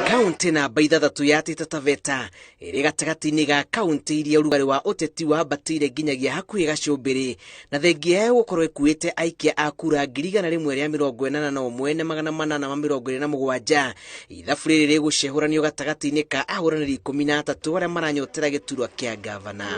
Kaunti na baithathatu ya Taita Taveta iri gatagati-ini ga kaunti iria urugari wa uteti wa batire nginyagia hakuhi gacumbiri na thengia ya gukorwo ikuite aikia a kura 181,827 ithabu riri rigucehuranio gatagati-ini ka ahuraniri 13 aria maranyotera giturwa kia gavana.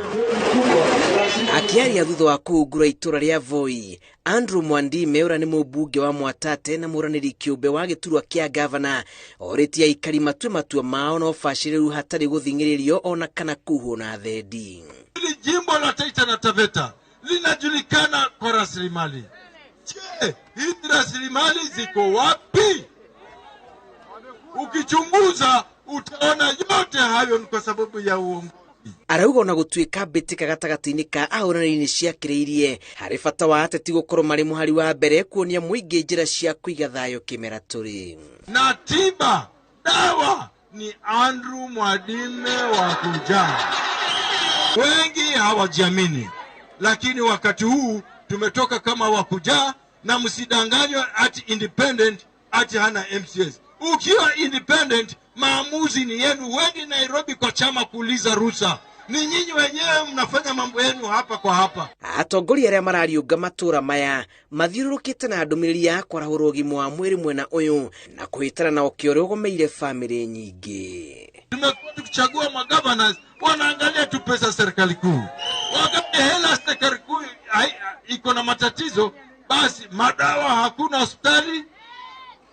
Akiaria thutha wa kuhungura itura ria Voi, Andrew Mwandime ura ni mũmbunge wa Mwatate na mũranĩri kĩũmbe wa giturwa kia gavana oritie aikari matua mao no bacĩrĩru hatari guthing'ĩrĩrio ona kana kuhwo na thendi. Hili jimbo la Taita na Taveta linajulikana kwa rasilimali. Je, hizi rasilimali ziko wapi? Ukichunguza utaona yote hayo ni kwa sababu ya uongo. Arauga na gutuika mbitika gatagati-ini ka ahũranĩri ciakĩrĩirie harĩ bata wa ateti gukorwo marĩ mũhari wa mbere kuonia mũingĩ njĩra cia kũiga thayũ kĩmera tũrĩ. Na tiba dawa ni Andrew Mwandime wa kujaa. Wengi hawajiamini, lakini wakati huu tumetoka kama wakujaa, na msidanganywe ati independent ati hana MCS. Ukiwa independent, maamuzi ni yenu. Wendi Nairobi kwa chama kuuliza ruhusa. Ni nyinyi wenyewe mnafanya mambo yenu hapa kwa hapa. Atongoria aria marariunga matura maya mathiũrũrũkĩte na ndũmĩrĩri ya kwarahũra ũgima wa mwĩrĩ mwena ũyũ na kũhĩtana na ũkĩa ũrĩa ũgomeire famĩlĩ nyingĩ. Tumekuwa tukichagua magovernors, wanaangalia tu pesa serikali kuu. Wakati hela serikali kuu iko na matatizo, basi madawa hakuna hospitali.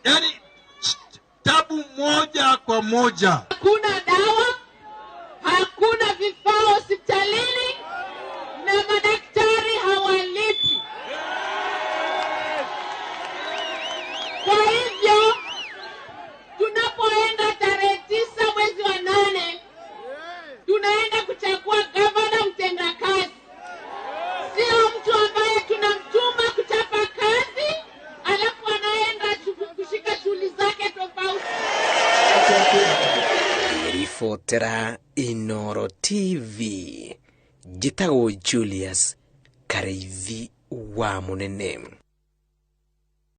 Yani tabu moja kwa moja. Hakuna dawa, hakuna vifaa hospitalini na madaktari hawalipi. Kwa hivyo tunapoenda tarehe 9 mwezi wa 8 tunaenda kuchagua gavana mtendakazi. Sio mtu ambaye tunamtuma kuchapa kazi alafu anaenda kushika shughuli zake tofauti. Ribotera Inooro TV, njĩtagwo Julius Kareithi wa Munene.